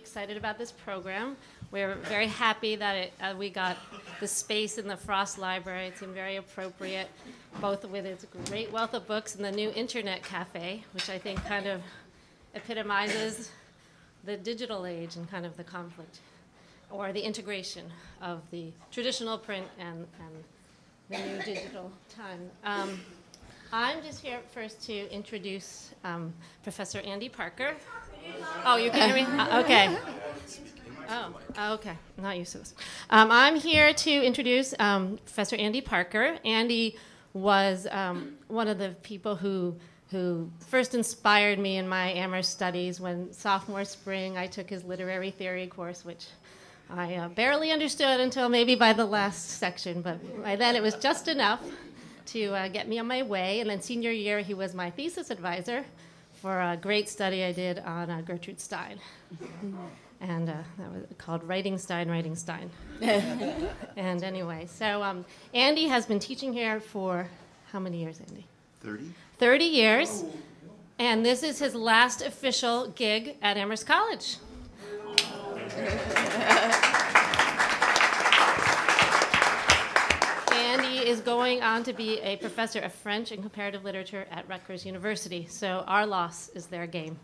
excited about this program. We're very happy that we got the space in the Frost Library. It seemed very appropriate, both with its great wealth of books and the new internet cafe, which I think kind of epitomizes the digital age and kind of the conflict, or the integration of the traditional print and the new digital time. I'm just here first to introduce Professor Andy Parker. Oh, you can hear me? Okay. Oh, okay. I'm not used to this. I'm here to introduce Professor Andy Parker. Andy was one of the people who first inspired me in my Amherst studies. When sophomore spring, I took his literary theory course, which I barely understood until maybe by the last section, but by then it was just enough to get me on my way. And then senior year, he was my thesis advisor for a great study I did on Gertrude Stein. And that was called Writing Stein. And anyway, so Andy has been teaching here for how many years, Andy? 30. 30 years. And this is his last official gig at Amherst College. Andy is going on to be a professor of French and comparative literature at Rutgers University. So our loss is their game.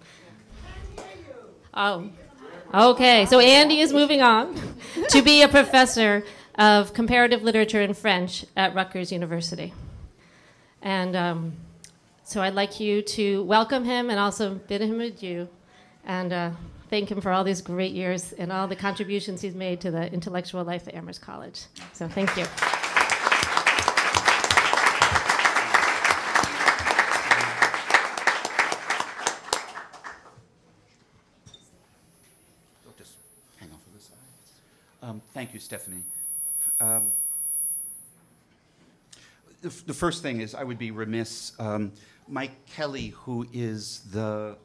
Oh, okay. So Andy is moving on to be a professor of comparative literature and French at Rutgers University. And so I'd like you to welcome him and also bid him adieu and thank him for all these great years and all the contributions he's made to the intellectual life at Amherst College. So thank you. Thank you, Stephanie. The first thing is I would be remiss. Mike Kelly, who is the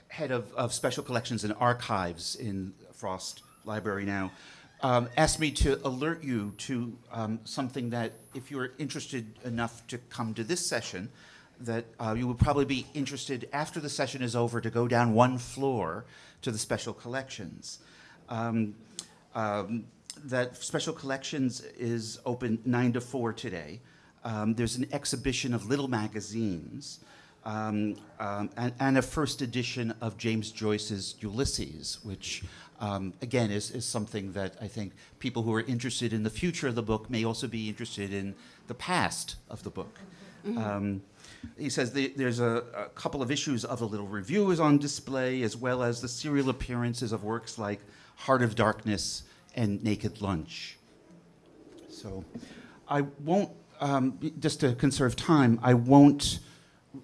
head of special collections and archives in Frost Library now, asked me to alert you to something that, if you're interested enough to come to this session, that you would probably be interested after the session is over to go down one floor to the special collections. That special collections is open 9 to 4 today. There's an exhibition of little magazines and a first edition of James Joyce's Ulysses, which again is something that I think people who are interested in the future of the book may also be interested in the past of the book. Mm-hmm. He says there's a couple of issues of the Little Review is on display, as well as the serial appearances of works like Heart of Darkness and Naked Lunch. So I won't, just to conserve time, I won't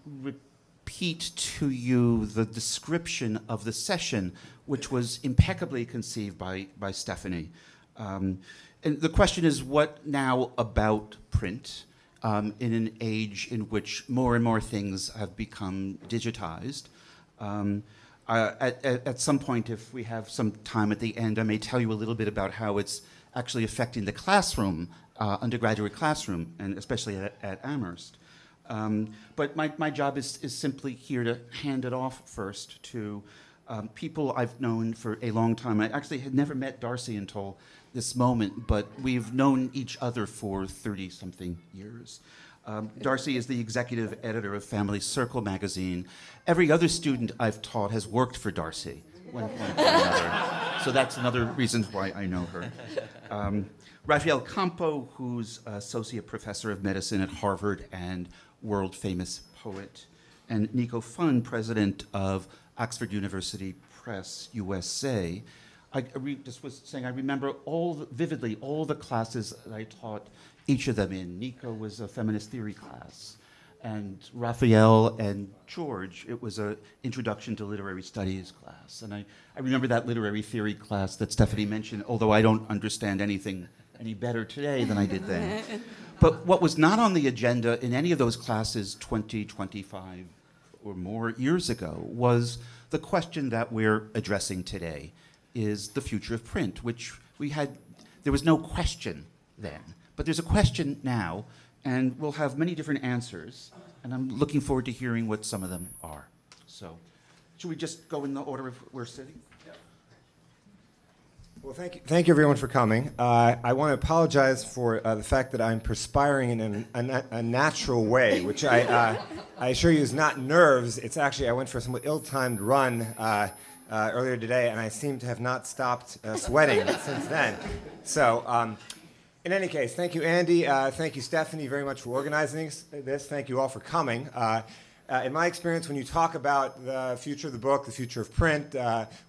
repeat to you the description of the session, which was impeccably conceived by Stephanie. And the question is, what now about print? In an age in which more and more things have become digitized. At some point, if we have some time at the end, I may tell you a little bit about how it's actually affecting the classroom, undergraduate classroom, and especially at Amherst. But my job is simply here to hand it off first to people I've known for a long time. I actually had never met Darcy until this moment, but we've known each other for 30-something years. Darcy is the executive editor of Family Circle magazine. Every other student I've taught has worked for Darcy, one point or another. So that's another reason why I know her. Rafael Campo, who's associate professor of medicine at Harvard and world-famous poet. And Niko Pfund, president of Oxford University Press, USA. I just was saying, I remember vividly all the classes that I taught each of them in. Niko was a feminist theory class, and Rafael and George, it was an introduction to literary studies class. And I remember that literary theory class that Stephanie mentioned, although I don't understand anything any better today than I did then. But what was not on the agenda in any of those classes 20, 25 or more years ago was the question that we're addressing today, is the future of print, which there was no question then. But there's a question now, and we'll have many different answers, and I'm looking forward to hearing what some of them are. So Should we just go in the order of we're sitting? Well, thank you everyone for coming. I want to apologize for the fact that I'm perspiring in a natural way, which I assure you is not nerves. It's actually, I went for a somewhat ill-timed run earlier today, and I seem to have not stopped sweating since then. So, in any case, thank you, Andy. Thank you, Stephanie, very much for organizing this. Thank you all for coming. In my experience, when you talk about the future of the book, the future of print,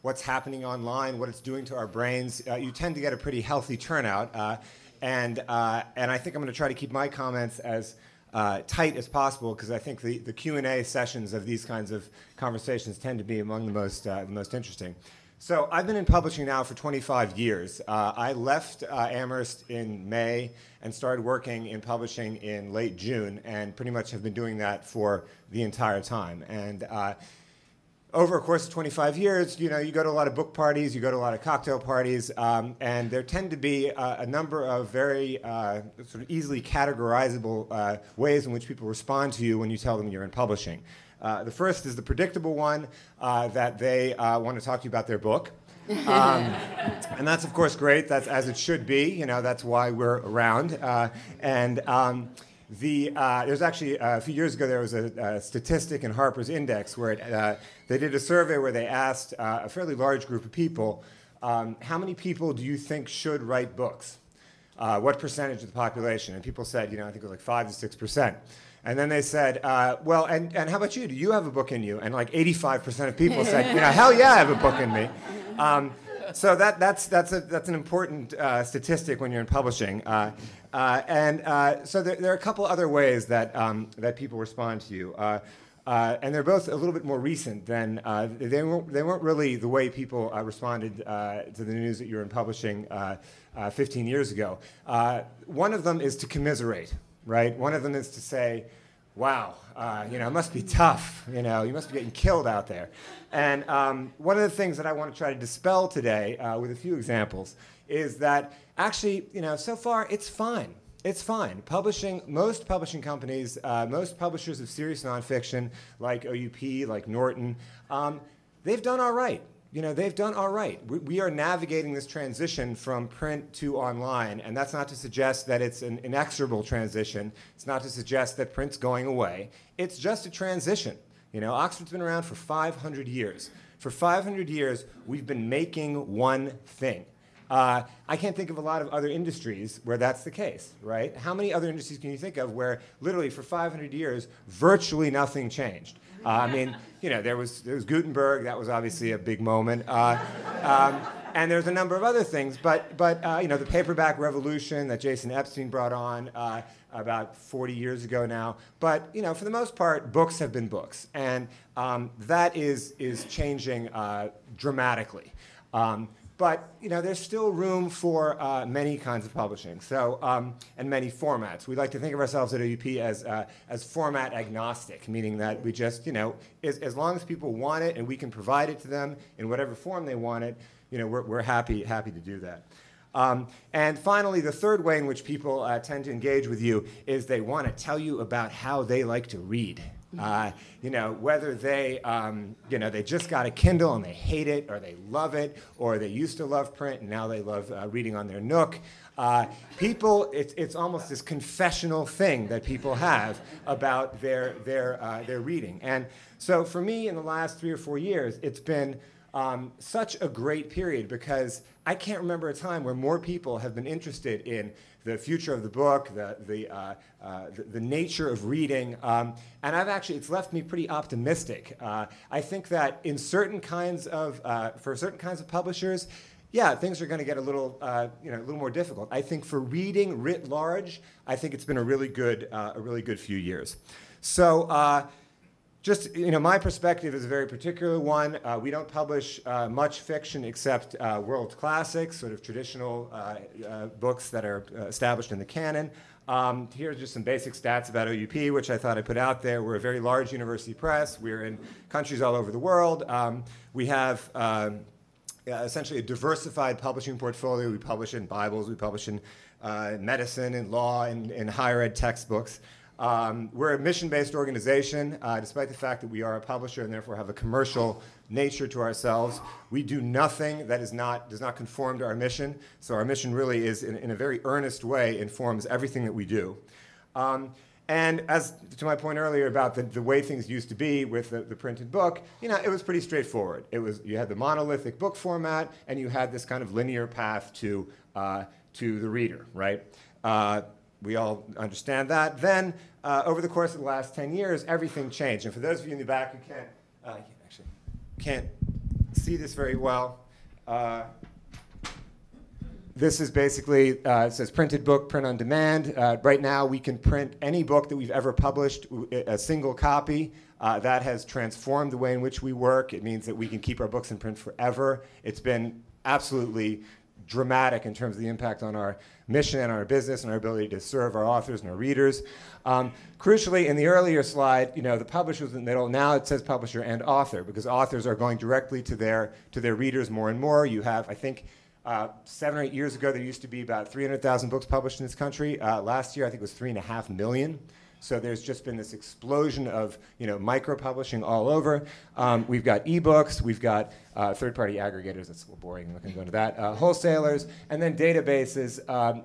what's happening online, what it's doing to our brains, you tend to get a pretty healthy turnout. And I think I'm going to try to keep my comments as tight as possible, because I think the Q&A sessions of these kinds of conversations tend to be among the most interesting. So I've been in publishing now for 25 years. I left Amherst in May and started working in publishing in late June, and pretty much have been doing that for the entire time. And over a course of 25 years, you go to a lot of book parties, you go to a lot of cocktail parties, and there tend to be a number of very sort of easily categorizable ways in which people respond to you when you tell them you're in publishing. The first is the predictable one, that they want to talk to you about their book. And that's, of course, great. That's as it should be. That's why we're around. There's actually, a few years ago, there was a statistic in Harper's Index where they did a survey where they asked a fairly large group of people, how many people do you think should write books? What percentage of the population? And people said, I think it was like 5 to 6%. And then they said, well, and how about you? Do you have a book in you? And like 85% of people said, hell yeah, I have a book in me. So that's an important statistic when you're in publishing. So there are a couple other ways that people respond to you. And they're both a little bit more recent than, they weren't really the way people responded to the news that you're in publishing 15 years ago. One of them is to commiserate. Right? One of them is to say, wow, it must be tough. You must be getting killed out there. And one of the things that I want to try to dispel today with a few examples is that actually, so far it's fine. It's fine. Most publishing companies, most publishers of serious nonfiction, like OUP, like Norton, they've done all right. They've done all right. We are navigating this transition from print to online, and that's not to suggest that it's an inexorable transition. It's not to suggest that print's going away. It's just a transition. Oxford's been around for 500 years. For 500 years, we've been making one thing. I can't think of a lot of other industries where that's the case, right? How many other industries can you think of where literally for 500 years, virtually nothing changed? There was Gutenberg. That was obviously a big moment. And there's a number of other things. But the paperback revolution that Jason Epstein brought on about 40 years ago now. But, for the most part, books have been books. And that is changing dramatically. But there's still room for many kinds of publishing, and many formats. We like to think of ourselves at OUP as format agnostic, meaning that we just, as long as people want it and we can provide it to them in whatever form they want it, we're happy to do that. And finally, the third way in which people tend to engage with you is they want to tell you about how they like to read. Whether they just got a Kindle and they hate it, or they love it, or they used to love print and now they love reading on their Nook. It's almost this confessional thing that people have about their reading. And so for me, in the last 3 or 4 years, it's been such a great period, because I can't remember a time where more people have been interested in the future of the book, the nature of reading, and it's left me pretty optimistic. I think that in certain kinds of, for certain kinds of publishers, yeah, things are going to get a little more difficult. I think for reading writ large, I think it's been a really good few years. So. My perspective is a very particular one. We don't publish much fiction except world classics, sort of traditional books that are established in the canon. Here's just some basic stats about OUP, which I thought I'd put out there. We're a very large university press. We're in countries all over the world. We have essentially a diversified publishing portfolio. We publish in Bibles. We publish in medicine and law and higher ed textbooks. We're a mission-based organization, despite the fact that we are a publisher and therefore have a commercial nature to ourselves. We do nothing that does not conform to our mission. So our mission really is, in a very earnest way, informs everything that we do. And as to my point earlier about the way things used to be with the printed book, it was pretty straightforward. You had the monolithic book format, and you had this kind of linear path to the reader, right? We all understand that. Then, over the course of the last 10 years, everything changed. And for those of you in the back who can't see this very well, this is basically, it says printed book, print on demand. Right now, we can print any book that we've ever published, a single copy. That has transformed the way in which we work. It means that we can keep our books in print forever. It's been absolutely dramatic in terms of the impact on our mission and our business and our ability to serve our authors and our readers. Crucially, in the earlier slide, the publisher was in the middle. Now it says publisher and author, because authors are going directly to their readers more and more. You have, I think, 7 or 8 years ago, there used to be about 300,000 books published in this country. Last year, I think it was 3.5 million. So there's just been this explosion of micro-publishing all over. We've got ebooks, we've got third-party aggregators, that's a little boring, I'm not going to go into that, wholesalers, and then databases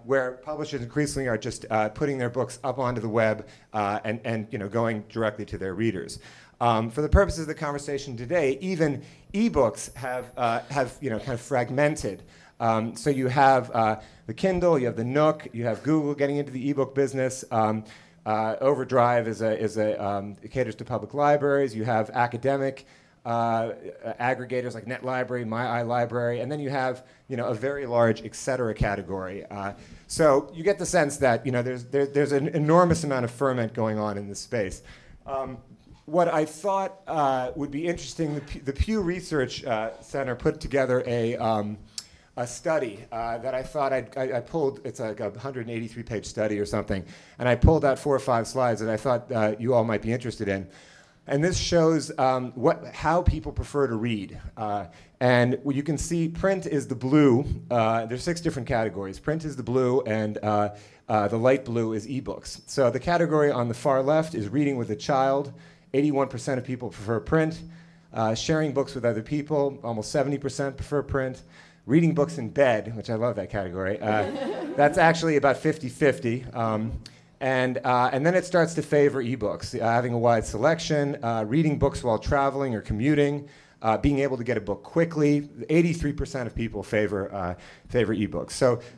where publishers increasingly are just putting their books up onto the web and going directly to their readers. For the purposes of the conversation today, even ebooks have kind of fragmented. So you have the Kindle, you have the Nook, you have Google getting into the ebook business. Overdrive it caters to public libraries. You have academic aggregators like NetLibrary, My iLibrary, and then you have a very large etc. category. So you get the sense that there's an enormous amount of ferment going on in this space. What I thought would be interesting, the Pew Research Center put together a study that I thought I pulled. It's like a 183-page study or something, and I pulled out 4 or 5 slides that I thought you all might be interested in. And this shows how people prefer to read. And you can see print is the blue. There's 6 different categories. Print is the blue, and the light blue is ebooks. So the category on the far left is reading with a child. 81% of people prefer print. Sharing books with other people, almost 70% prefer print. Reading books in bed, which I love that category, that's actually about 50-50. And then it starts to favor ebooks, having a wide selection, reading books while traveling or commuting, being able to get a book quickly. 83% of people favor ebooks.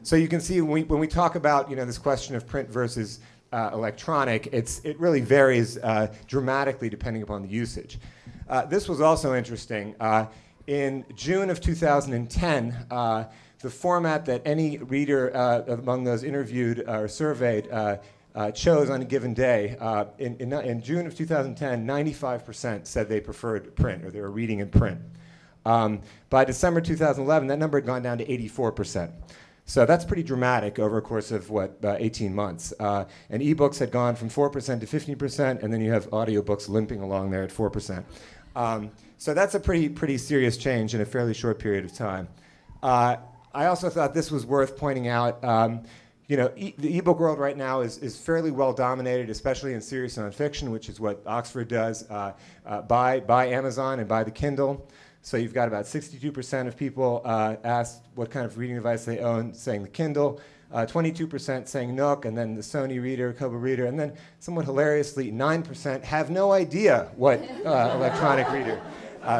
So you can see when we talk about this question of print versus electronic, it really varies dramatically depending upon the usage. This was also interesting. In June of 2010, the format that any reader among those interviewed or surveyed chose on a given day, in June of 2010, 95% said they preferred print, or they were reading in print. By December 2011, that number had gone down to 84%. So that's pretty dramatic over a course of, 18 months. And ebooks had gone from 4% to 15%, and then you have audiobooks limping along there at 4%. So that's a pretty serious change in a fairly short period of time. I also thought this was worth pointing out. The ebook world right now is fairly well dominated, especially in serious nonfiction, which is what Oxford does, by Amazon and by the Kindle. So you've got about 62% of people asked what kind of reading device they own, saying the Kindle. 22% saying Nook, and then the Sony Reader, Kobo Reader, and then somewhat hilariously, 9% have no idea what electronic reader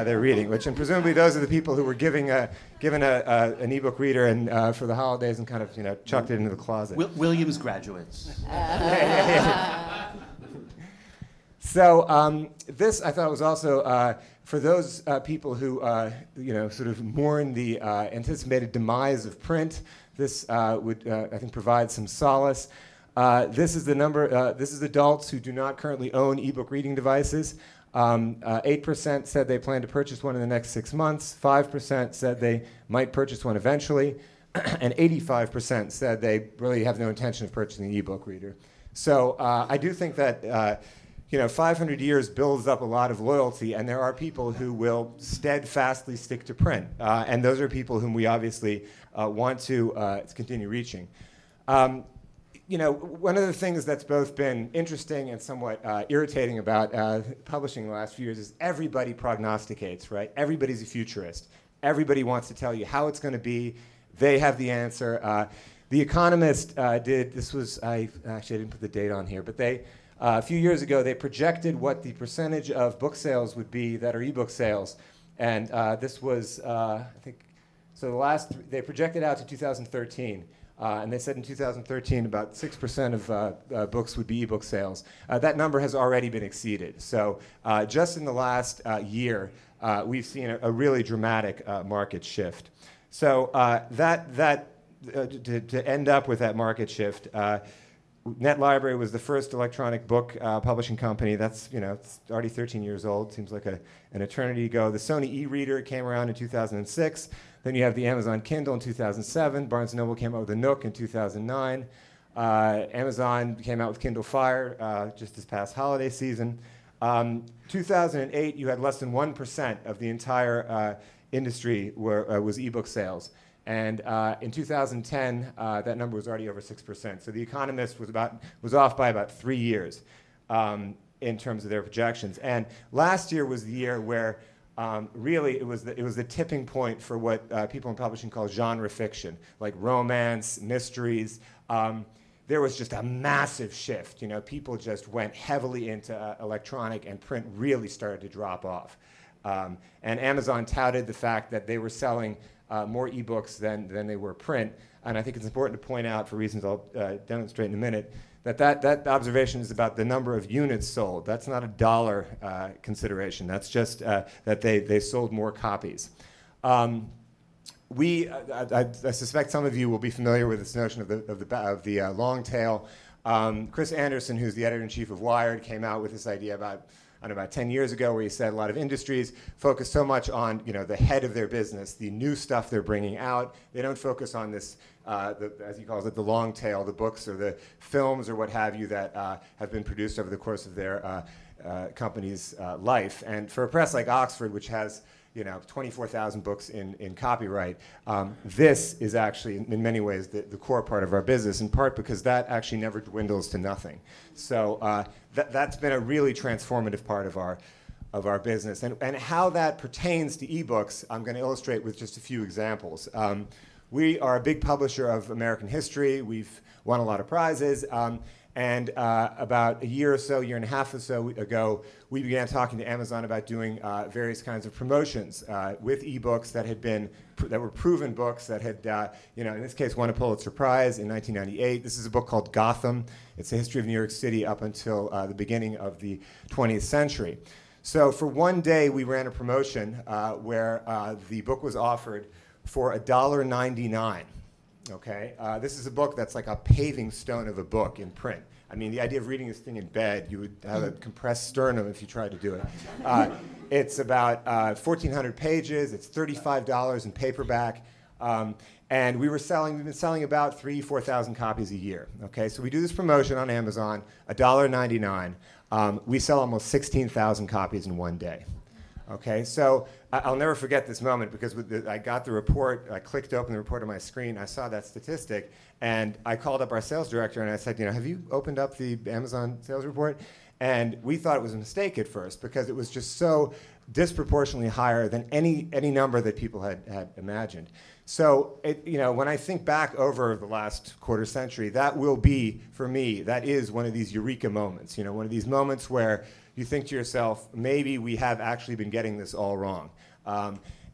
they're reading, and presumably those are the people who were given an ebook reader and for the holidays and kind of chucked it into the closet. Williams graduates. So this I thought was also for those people who sort of mourn the anticipated demise of print. This would, I think, provide some solace. This is the number. This is adults who do not currently own ebook reading devices. 8% said they plan to purchase one in the next 6 months. 5% said they might purchase one eventually, and 85% said they really have no intention of purchasing an ebook reader. So I do think that 500 years builds up a lot of loyalty, and there are people who will steadfastly stick to print, and those are people whom we obviously want to continue reaching. one of the things that's both been interesting and somewhat irritating about publishing in the last few years is everybody prognosticates, right? Everybody's a futurist. Everybody wants to tell you how it's going to be. They have the answer. The Economist this was, I didn't put the date on here, but a few years ago, they projected what the percentage of book sales would be that are ebook sales. And this was, I think, so they projected out to 2013. And they said in 2013 about 6% of books would be ebook sales. That number has already been exceeded. So just in the last year, we've seen a really dramatic market shift. So to end up with that market shift, Net Library was the first electronic book publishing company. That's, it's already 13 years old. Seems like an eternity ago. The Sony e-reader came around in 2006. Then you have the Amazon Kindle in 2007. Barnes & Noble came out with the Nook in 2009. Amazon came out with Kindle Fire just this past holiday season. 2008, you had less than 1% of the entire industry was ebook sales. And in 2010, that number was already over 6%. So The Economist was off by about 3 years in terms of their projections. And last year was the year where really it was the tipping point for what people in publishing call genre fiction, like romance, mysteries. There was just a massive shift. People just went heavily into electronic, and print really started to drop off. And Amazon touted the fact that they were selling more ebooks than they were print. And I think it's important to point out, for reasons I'll demonstrate in a minute, that observation is about the number of units sold. That's not a dollar consideration. That's just that they sold more copies. I suspect some of you will be familiar with this notion of the Longtail. Chris Anderson, who's the editor-in-chief of Wired, came out with this idea about 10 years ago, where he said a lot of industries focus so much on the head of their business, the new stuff they're bringing out. They don't focus on this, as he calls it, the long tail, the books or the films or what have you that have been produced over the course of their company's life. And for a press like Oxford, which has 24,000 books in copyright, this is actually, in many ways, the core part of our business, in part because that actually never dwindles to nothing. So that's been a really transformative part of our business. And how that pertains to ebooks, I'm going to illustrate with just a few examples. We are a big publisher of American history. We've won a lot of prizes. And about a year and a half or so ago, we began talking to Amazon about doing various kinds of promotions with ebooks that were proven books that had, in this case, won a Pulitzer Prize in 1998. This is a book called Gotham. It's a history of New York City up until the beginning of the 20th century. So for one day, we ran a promotion where the book was offered for $1.99. Okay, this is a book that's like a paving stone of a book in print. I mean, the idea of reading this thing in bed, you would have a compressed sternum if you tried to do it. It's about 1,400 pages. It's $35 in paperback. And we've been selling about 4,000 copies a year. Okay, so we do this promotion on Amazon, $1.99. We sell almost 16,000 copies in one day. Okay, so I'll never forget this moment because I got the report, I clicked open the report on my screen, I saw that statistic, and I called up our sales director and I said, have you opened up the Amazon sales report? And we thought it was a mistake at first because it was just so disproportionately higher than any number that people had imagined. So when I think back over the last quarter century, that will be, for me, that is one of these eureka moments, one of these moments where you think to yourself, maybe we have actually been getting this all wrong.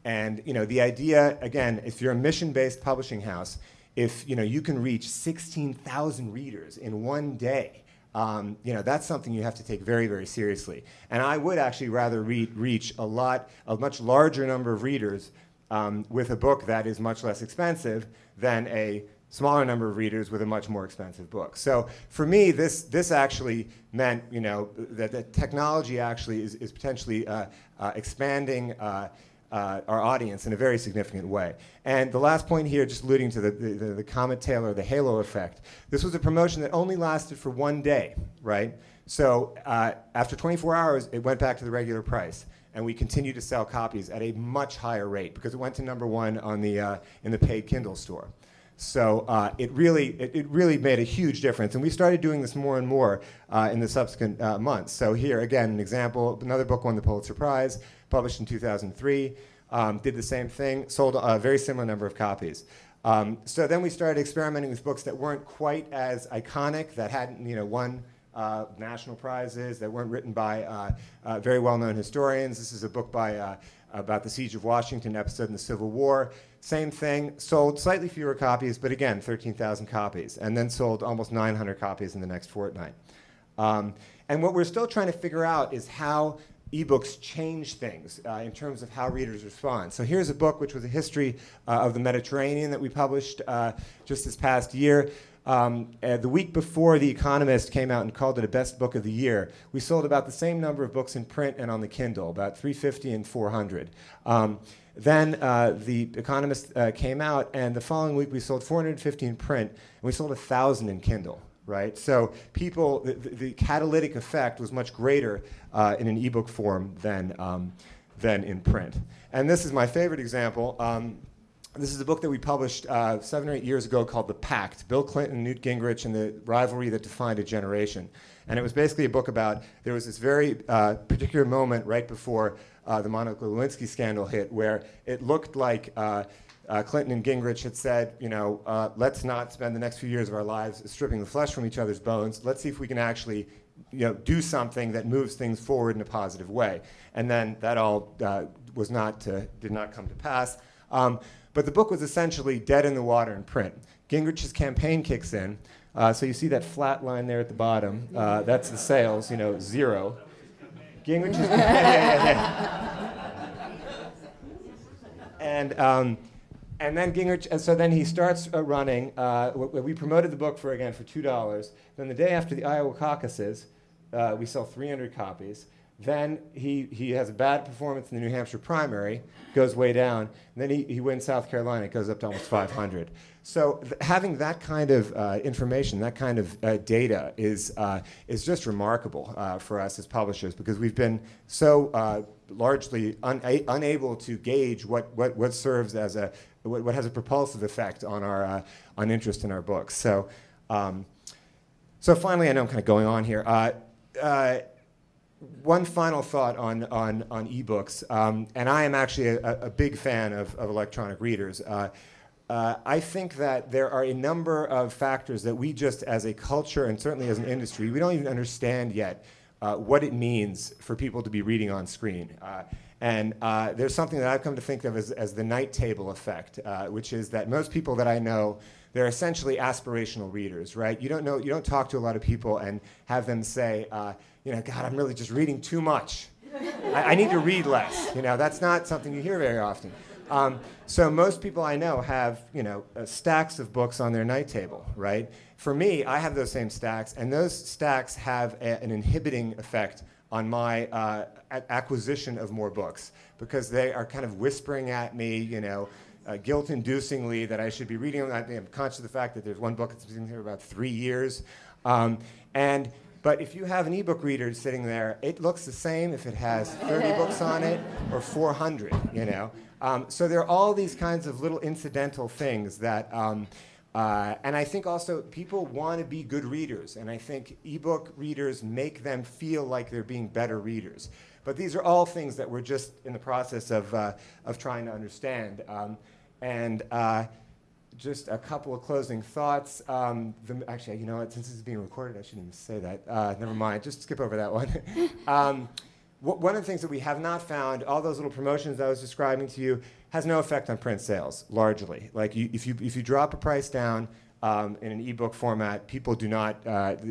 And the idea, again, if you're a mission-based publishing house, if you can reach 16,000 readers in one day, that's something you have to take very, very seriously. And I would actually rather reach a much larger number of readers with a book that is much less expensive than a smaller number of readers with a much more expensive book. So for me, this actually meant that the technology actually is potentially expanding our audience in a very significant way. And the last point here, just alluding to the comet tail or the halo effect, this was a promotion that only lasted for one day, right? So after 24 hours, it went back to the regular price. And we continued to sell copies at a much higher rate because it went to #1 on in the paid Kindle store. So it really made a huge difference. And we started doing this more and more in the subsequent months. So here, again, an example, another book won the Pulitzer Prize, published in 2003, did the same thing, sold a very similar number of copies. So then we started experimenting with books that weren't quite as iconic, that hadn't won national prizes, that weren't written by very well-known historians. This is a book by about the Siege of Washington, episode in the Civil War. Same thing, sold slightly fewer copies, but again, 13,000 copies, and then sold almost 900 copies in the next fortnight. And what we're still trying to figure out is how ebooks change things in terms of how readers respond. So here's a book which was a history of the Mediterranean that we published just this past year. The week before The Economist came out and called it a best book of the year, we sold about the same number of books in print and on the Kindle, about 350 and 400. Then The Economist came out, and the following week we sold 450 in print, and we sold 1,000 in Kindle. Right? So people, the catalytic effect was much greater in an ebook form than in print. And this is my favorite example. This is a book that we published 7 or 8 years ago called The Pact, Bill Clinton, Newt Gingrich, and the rivalry that defined a generation. And it was basically a book about, there was this very particular moment right before the Monica Lewinsky scandal hit where it looked like Clinton and Gingrich had said, let's not spend the next few years of our lives stripping the flesh from each other's bones. Let's see if we can actually do something that moves things forward in a positive way. And then that all did not come to pass. But the book was essentially dead in the water in print. Gingrich's campaign kicks in. So you see that flat line there at the bottom. That's the sales, 0. Gingrich's And then Gingrich, and so then he starts running. We promoted the book for $2. Then the day after the Iowa caucuses, we sell 300 copies. Then he has a bad performance in the New Hampshire primary, goes way down. And then he wins South Carolina, it goes up to almost 500. So having that kind of information, that kind of data is just remarkable for us as publishers, because we've been so largely unable to gauge what serves as what has a propulsive effect on our on interest in our books. So so finally, I know I'm kind of going on here. One final thought on ebooks, and I am actually a big fan of electronic readers. I think that there are a number of factors that we just as a culture and certainly as an industry, we don't even understand yet what it means for people to be reading on screen. And there's something that I've come to think of as the night table effect, which is that most people that I know, they're essentially aspirational readers, right? You don't talk to a lot of people and have them say, God, I'm really just reading too much. I need to read less. That's not something you hear very often. So most people I know have, stacks of books on their night table, right? For me, I have those same stacks, and those stacks have an inhibiting effect on my acquisition of more books, because they are kind of whispering at me, guilt-inducingly that I should be reading them. I'm conscious of the fact that there's one book that's been here about 3 years. But if you have an ebook reader sitting there, it looks the same if it has 30 books on it or 400, So there are all these kinds of little incidental things that, and I think also people want to be good readers, and I think ebook readers make them feel like they're being better readers. But these are all things that we're just in the process of trying to understand. Just a couple of closing thoughts. Actually, you know what? Since this is being recorded, I shouldn't even say that. Never mind. Just skip over that one. One of the things that we have not found, all those little promotions I was describing to you, has no effect on print sales, largely. Like if you drop a price down in an ebook format, people do not,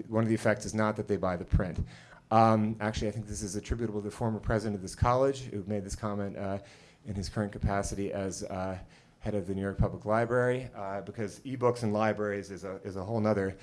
one of the effects is not that they buy the print. Actually, I think this is attributable to the former president of this college, who made this comment in his current capacity as head of the New York Public Library, because ebooks and libraries is a whole other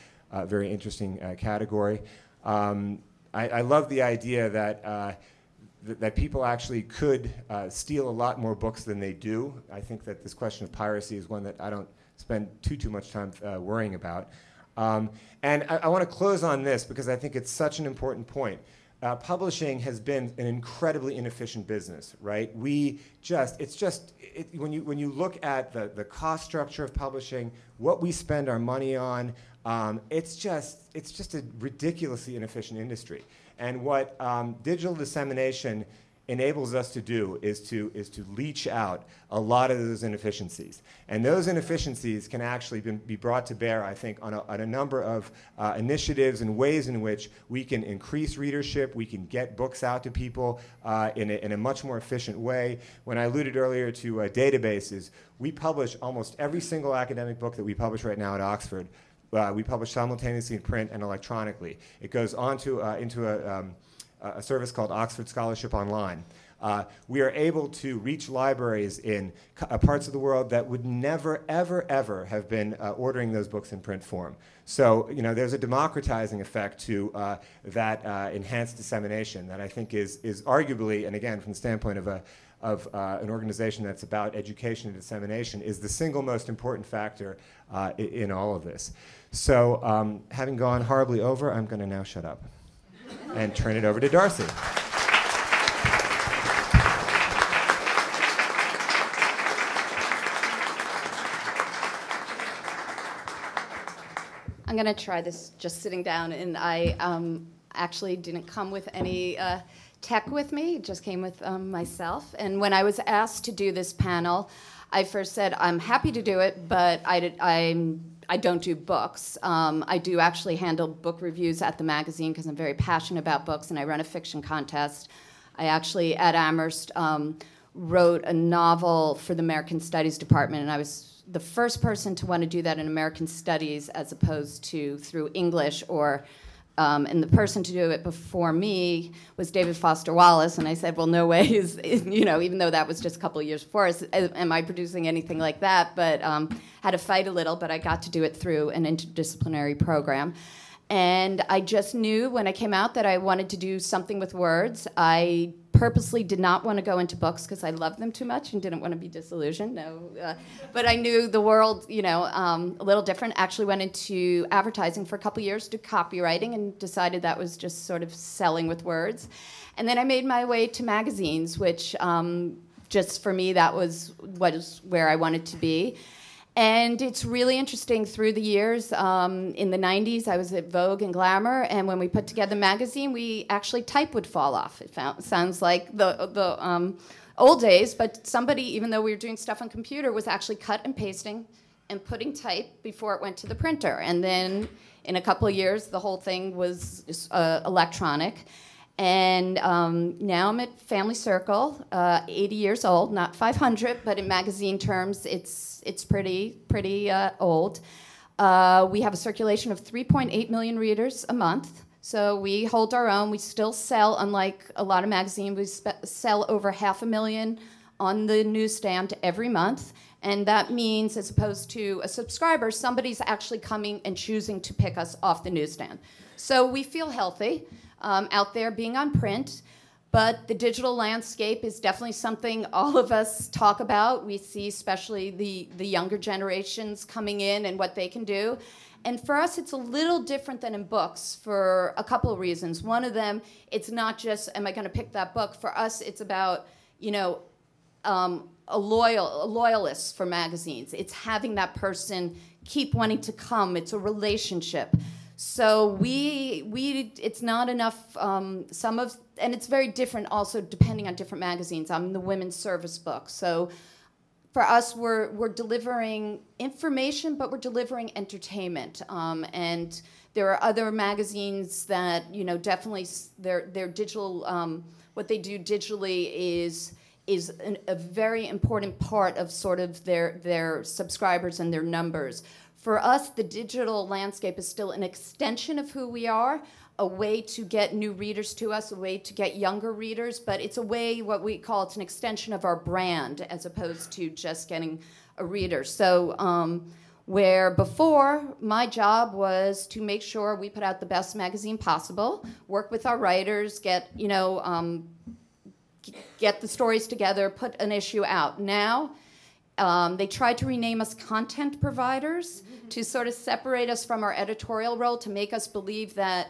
very interesting category. I love the idea that people actually could steal a lot more books than they do. I think that this question of piracy is one that I don't spend too much time worrying about. And I want to close on this because I think it's such an important point. publishing has been an incredibly inefficient business, right? When you look at the cost structure of publishing, what we spend our money on, it's just a ridiculously inefficient industry. And what digital dissemination enables us to do is to leach out a lot of those inefficiencies. And those inefficiencies can actually be brought to bear, I think, on a number of initiatives and ways in which we can increase readership, we can get books out to people in a much more efficient way. When I alluded earlier to databases, we publish almost every single academic book that we publish right now at Oxford. We publish simultaneously in print and electronically. It goes on to into a service called Oxford Scholarship Online. We are able to reach libraries in parts of the world that would never, ever, ever have been ordering those books in print form. So, there's a democratizing effect to that enhanced dissemination that I think is arguably, and again, from the standpoint of an organization that's about education and dissemination, is the single most important factor in all of this. So, having gone horribly over, I'm going to now shut up and turn it over to Darcy. I'm going to try this just sitting down, and I actually didn't come with any tech with me. It just came with myself. And when I was asked to do this panel, I first said, I'm happy to do it, but I don't do books. I do actually handle book reviews at the magazine because I'm very passionate about books, and I run a fiction contest. I actually, at Amherst, wrote a novel for the American Studies department, and I was the first person to want to do that in American Studies as opposed to through English, and the person to do it before me was David Foster Wallace, and I said, well, no way even though that was just a couple of years before us, am I producing anything like that? But had to fight a little, but I got to do it through an interdisciplinary program. And I just knew when I came out that I wanted to do something with words. I purposely did not want to go into books because I loved them too much and didn't want to be disillusioned. No, but I knew the world, a little different. Actually went into advertising for a couple years, did copywriting, and decided that was just sort of selling with words. And then I made my way to magazines, which just for me, that was where I wanted to be. And it's really interesting through the years. In the 90s, I was at Vogue and Glamour, and when we put together the magazine, actually type would fall off. It sounds like the old days, but somebody, even though we were doing stuff on computer, was actually cut and pasting and putting type before it went to the printer. And then in a couple of years, the whole thing was electronic. And now I'm at Family Circle, 80 years old, not 500, but in magazine terms, it's pretty old. We have a circulation of 3.8 million readers a month, so we hold our own. We still sell, unlike a lot of magazines, we sell over 500,000 on the newsstand every month. And that means, as opposed to a subscriber, somebody's actually coming and choosing to pick us off the newsstand. So we feel healthy. Out there being on print, but the digital landscape is definitely something all of us talk about. We see especially the younger generations coming in and what they can do. And for us, it's a little different than in books for a couple of reasons. One of them, it's not just, am I going to pick that book? For us, it's about, a loyalist for magazines. It's having that person keep wanting to come. It's a relationship. So it's not enough, and it's very different also depending on different magazines. I'm in the women's service book. So for us, we're delivering information, but we're delivering entertainment. And there are other magazines that, definitely their digital, what they do digitally is a very important part of sort of their subscribers and their numbers. For us, the digital landscape is still an extension of who we are, a way to get new readers to us, a way to get younger readers, but it's a way, what we call, it's an extension of our brand as opposed to just getting a reader. So where before, my job was to make sure we put out the best magazine possible, work with our writers, get the stories together, put an issue out. Now, they tried to rename us content providers to sort of separate us from our editorial role, to make us believe that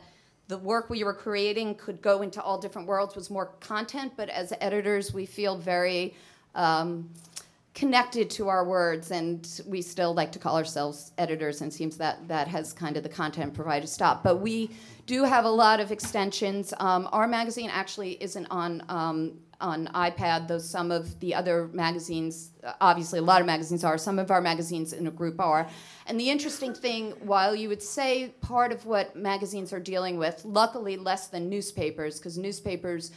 the work we were creating could go into all different worlds, was more content, but as editors, we feel very connected to our words, and we still like to call ourselves editors, and it seems that that has kind of the content provider stop. But we do have a lot of extensions. Our magazine actually isn't on iPad, though some of the other magazines, obviously a lot of magazines are, some of our magazines in a group are. And the interesting thing, while you would say part of what magazines are dealing with, luckily less than newspapers, because newspapers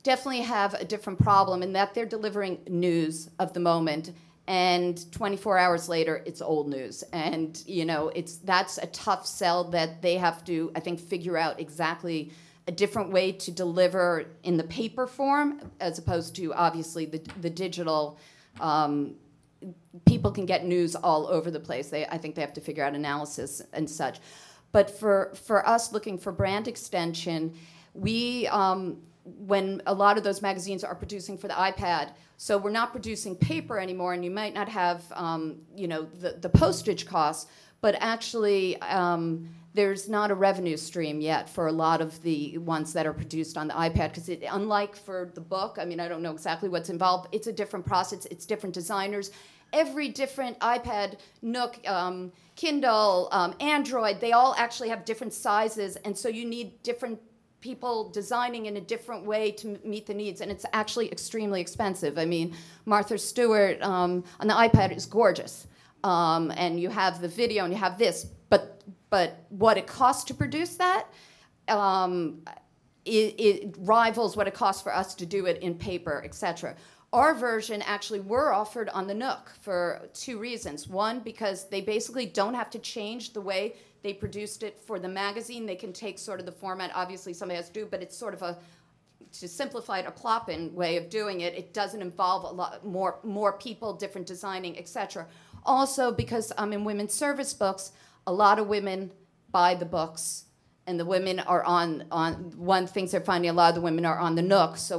definitely have a different problem in that they're delivering news of the moment, and 24 hours later it's old news, and that's a tough sell that they have to, I think, figure out exactly a different way to deliver in the paper form as opposed to obviously the digital. People can get news all over the place. I think they have to figure out analysis and such. But for us looking for brand extension, we when a lot of those magazines are producing for the iPad, so we're not producing paper anymore, and you might not have the postage costs, but actually there's not a revenue stream yet for a lot of the ones that are produced on the iPad, because unlike for the book, I mean, I don't know exactly what's involved, it's a different process, it's different designers. Every different iPad, Nook, Kindle, Android, they all actually have different sizes, and so you need different people designing in a different way to meet the needs, and it's actually extremely expensive. I mean, Martha Stewart on the iPad is gorgeous, and you have the video and you have this, but what it costs to produce that, it rivals what it costs for us to do it in paper, etc. Our version actually were offered on the Nook for two reasons. One, because they basically don't have to change the way they produced it for the magazine. They can take sort of the format, obviously somebody has to do, but it's sort of to simplify it, a plop-in way of doing it. It doesn't involve a lot more people, different designing, etc. Also, because in women's service books, a lot of women buy the books, and the women are on one things they're finding, a lot of the women are on the Nook. So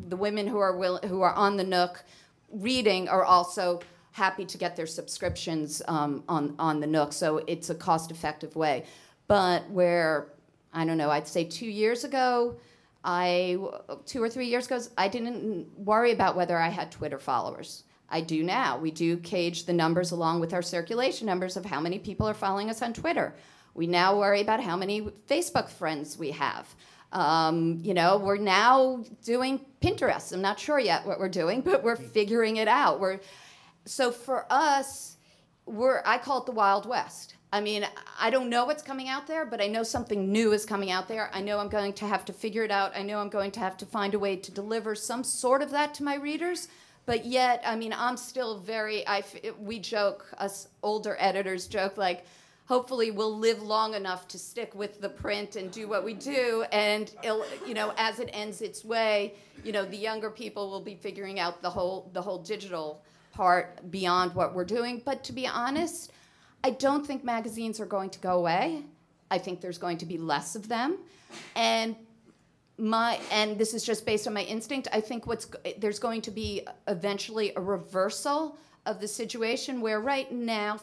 the women who are on the Nook reading are also happy to get their subscriptions on the Nook. So it's a cost-effective way. But where, I don't know, I'd say 2 years ago, 2 or 3 years ago, I didn't worry about whether I had Twitter followers. I do now. We do cage the numbers along with our circulation numbers of how many people are following us on Twitter. We now worry about how many Facebook friends we have. We're now doing Pinterest. I'm not sure yet what we're doing, but we're figuring it out. So for us, I call it the Wild West. I mean, I don't know what's coming out there, but I know something new is coming out there. I know I'm going to have to figure it out. I know I'm going to have to find a way to deliver some sort of that to my readers. But yet, I mean, I'm still we joke, us older editors joke, like, hopefully we'll live long enough to stick with the print and do what we do, and as it ends its way, the younger people will be figuring out the whole digital part beyond what we're doing. But to be honest, I don't think magazines are going to go away. I think there's going to be less of them, and this is just based on my instinct. I think there's going to be eventually a reversal of the situation where right now,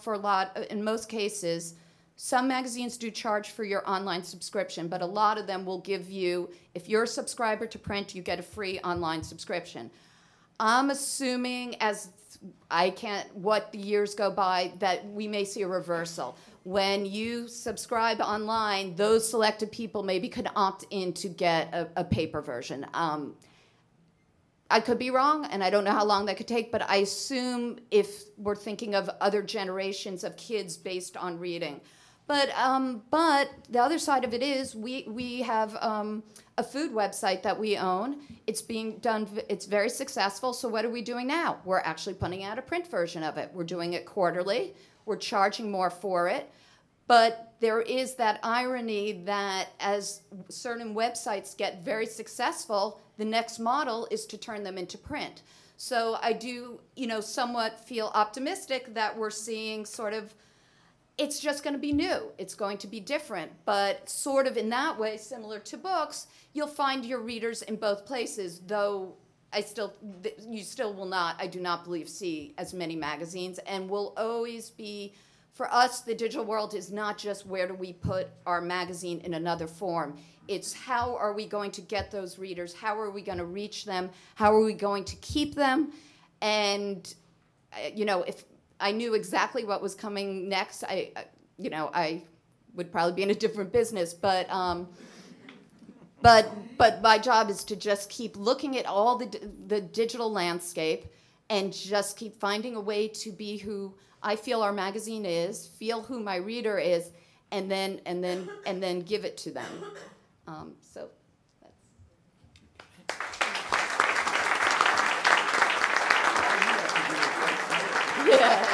in most cases, some magazines do charge for your online subscription, but a lot of them will give you, if you're a subscriber to print, you get a free online subscription. I'm assuming what the years go by, that we may see a reversal. When you subscribe online, those selected people maybe could opt in to get a paper version. I could be wrong, and I don't know how long that could take, but I assume if we're thinking of other generations of kids based on reading. But the other side of it is we have a food website that we own. It's being done, it's very successful, so what are we doing now? We're actually putting out a print version of it. We're doing it quarterly. We're charging more for it. But there is that irony that as certain websites get very successful, the next model is to turn them into print. So I do, somewhat feel optimistic that we're seeing sort of, it's just going to be new. It's going to be different. But sort of in that way, similar to books, you'll find your readers in both places, though you still will not, I do not believe, see as many magazines, and will always be For us, the digital world is not just where do we put our magazine in another form. It's how are we going to get those readers? How are we going to reach them? How are we going to keep them? And, you know, if I knew exactly what was coming next, I would probably be in a different business. But my job is to just keep looking at all the digital landscape and just keep finding a way to be who I feel our magazine is, feel who my reader is, and then give it to them. So that's. Yeah.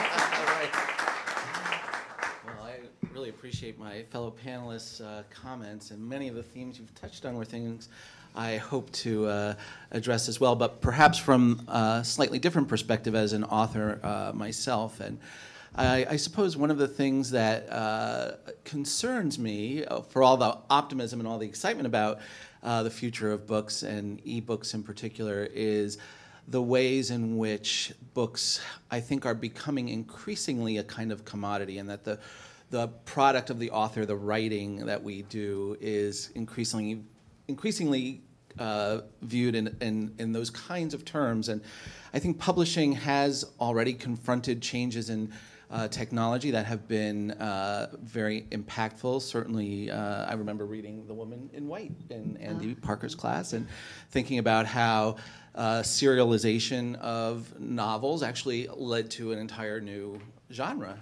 Well, I really appreciate my fellow panelists' comments, and many of the themes you've touched on were things I hope to address as well, but perhaps from a slightly different perspective as an author myself. And I suppose one of the things that concerns me, for all the optimism and all the excitement about the future of books and ebooks in particular, is the ways in which books, I think, are becoming increasingly a kind of commodity, and that the product of the author, the writing that we do, is increasingly viewed in those kinds of terms. And I think publishing has already confronted changes in technology that have been very impactful. Certainly, I remember reading The Woman in White in Andy Parker's class and thinking about how serialization of novels actually led to an entire new genre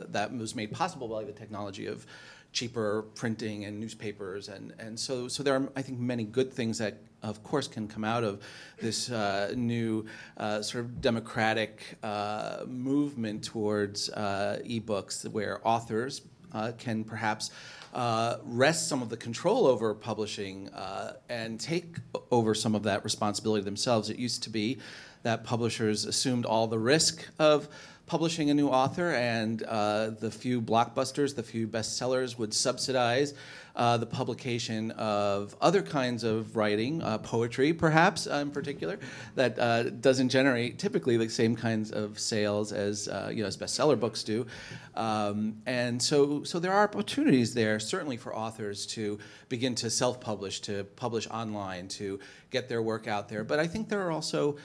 that was made possible by the technology of cheaper printing and newspapers, and so there are, I think, many good things that, of course, can come out of this new sort of democratic movement towards ebooks, where authors can perhaps wrest some of the control over publishing and take over some of that responsibility themselves. It used to be that publishers assumed all the risk of publishing a new author, and the few blockbusters, the few bestsellers would subsidize the publication of other kinds of writing, poetry perhaps in particular, that doesn't generate typically the same kinds of sales as as bestseller books do. And so there are opportunities there, certainly for authors to begin to self-publish, to publish online, to get their work out there. But I think there are also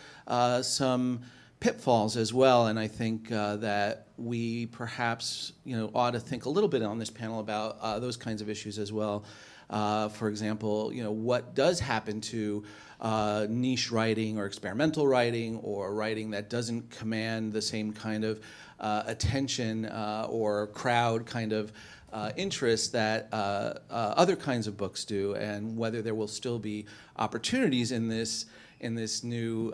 some pitfalls as well, and I think that we perhaps ought to think a little bit on this panel about those kinds of issues as well. For example, what does happen to niche writing or experimental writing or writing that doesn't command the same kind of attention or crowd kind of interest that other kinds of books do, and whether there will still be opportunities in this new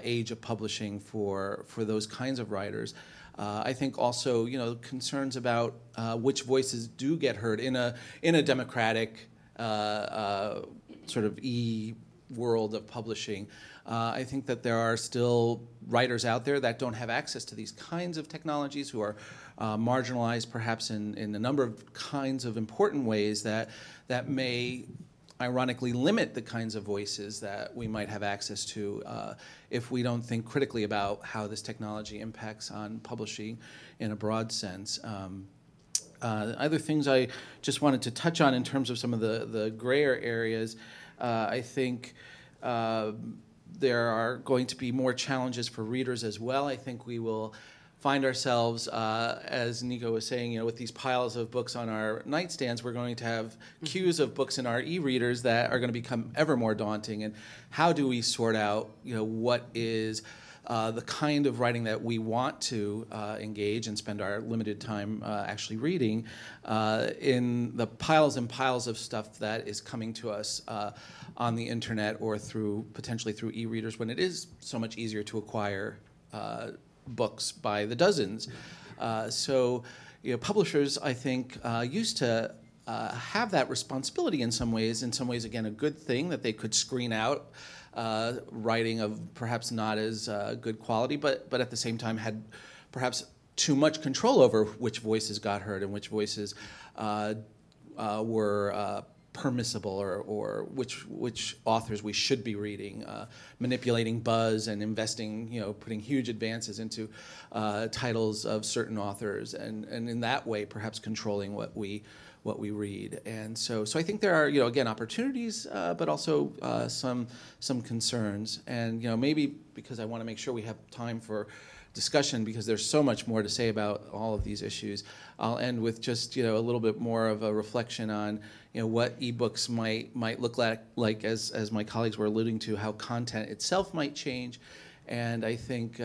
age of publishing for those kinds of writers. I think also, concerns about which voices do get heard in a democratic sort of world of publishing. I think that there are still writers out there that don't have access to these kinds of technologies, who are marginalized perhaps in a number of kinds of important ways that may ironically limit the kinds of voices that we might have access to if we don't think critically about how this technology impacts on publishing in a broad sense. Other things I just wanted to touch on in terms of some of the grayer areas, I think there are going to be more challenges for readers as well. I think we will find ourselves, as Niko was saying, with these piles of books on our nightstands, we're going to have queues of books in our e-readers that are going to become ever more daunting. And how do we sort out, what is the kind of writing that we want to engage and spend our limited time actually reading in the piles and piles of stuff that is coming to us on the internet or potentially through e-readers, when it is so much easier to acquire books by the dozens. So publishers, I think, used to have that responsibility in some ways, again, a good thing, that they could screen out writing of perhaps not as good quality, but at the same time had perhaps too much control over which voices got heard and which voices were permissible or which authors we should be reading, manipulating buzz and investing, putting huge advances into titles of certain authors, and in that way perhaps controlling what we read. And so I think there are, again, opportunities, but also some concerns. And maybe because I want to make sure we have time for discussion, because there's so much more to say about all of these issues, I'll end with just a little bit more of a reflection on what ebooks might look like as my colleagues were alluding to, how content itself might change. And I think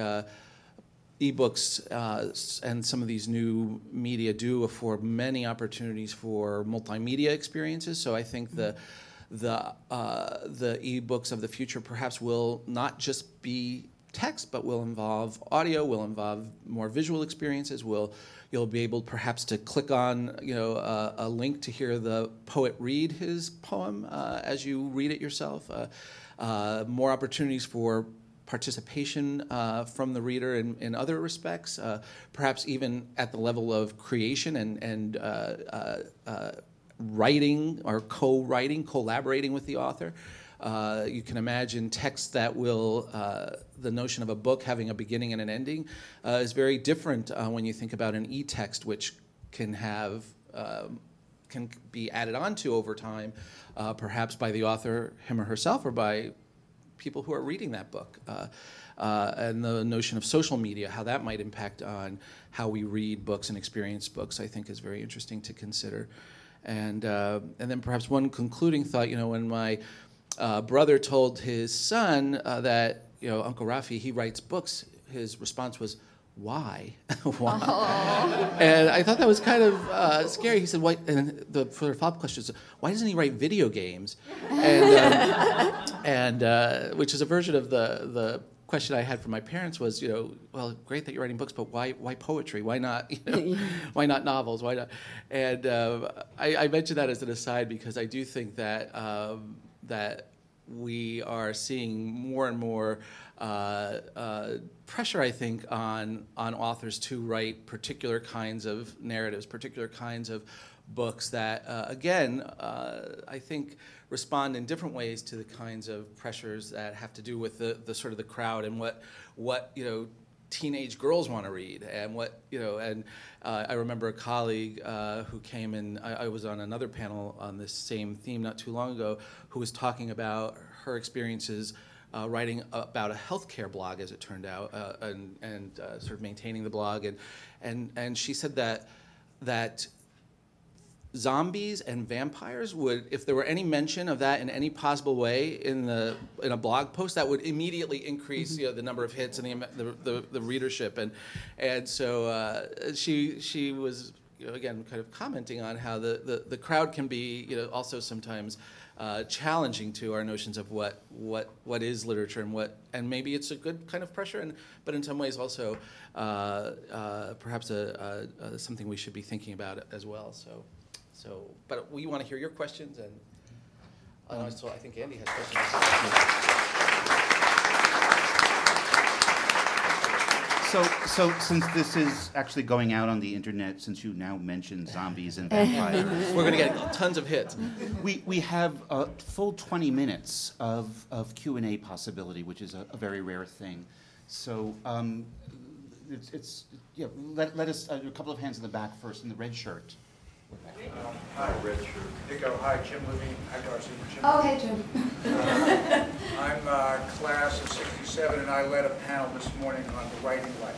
ebooks and some of these new media do afford many opportunities for multimedia experiences. So I think the ebooks of the future perhaps will not just be text, but will involve audio, will involve more visual experiences. You'll be able perhaps to click on a link to hear the poet read his poem as you read it yourself. More opportunities for participation from the reader in other respects, perhaps even at the level of creation and writing or co-writing, collaborating with the author. You can imagine text that will, the notion of a book having a beginning and an ending is very different when you think about an e-text, which can be added onto over time, perhaps by the author, him or herself, or by people who are reading that book. And the notion of social media, how that might impact on how we read books and experience books, I think is very interesting to consider. And then perhaps one concluding thought, when my brother told his son that, Uncle Rafi, he writes books, his response was, why? Why? Oh. And I thought that was kind of scary. He said, "Why?" And the follow-up question is, "Why doesn't he write video games?" And which is a version of the question I had from my parents was, well, great that you're writing books, but why poetry? Why not, why not novels? Why not? And I mentioned that as an aside because I do think that that we are seeing more and more pressure, I think, on authors to write particular kinds of narratives, particular kinds of books that, again, I think respond in different ways to the kinds of pressures that have to do with the sort of the crowd and what teenage girls want to read, and I remember a colleague who came in. I was on another panel on this same theme not too long ago, who was talking about her experiences writing about a healthcare blog, as it turned out, and sort of maintaining the blog, and she said that zombies and vampires would, if there were any mention of that in any possible way in a blog post, that would immediately increase the number of hits and the readership, and so she was again kind of commenting on how the crowd can be also sometimes challenging to our notions of what is literature and maybe it's a good kind of pressure, but in some ways also perhaps something we should be thinking about as well. So, but we want to hear your questions, and so I think Andy has questions. So since this is actually going out on the internet, since you now mentioned zombies and vampires, we're going to get tons of hits. We have a full 20 minutes of Q&A possibility, which is a very rare thing. So let us, a couple of hands in the back first, in the red shirt. Hi, red shirt. Niko, hi, Jim Levine. Hi, Darcy. Oh, hey, Jim. I'm class of 67, and I led a panel this morning on the writing life.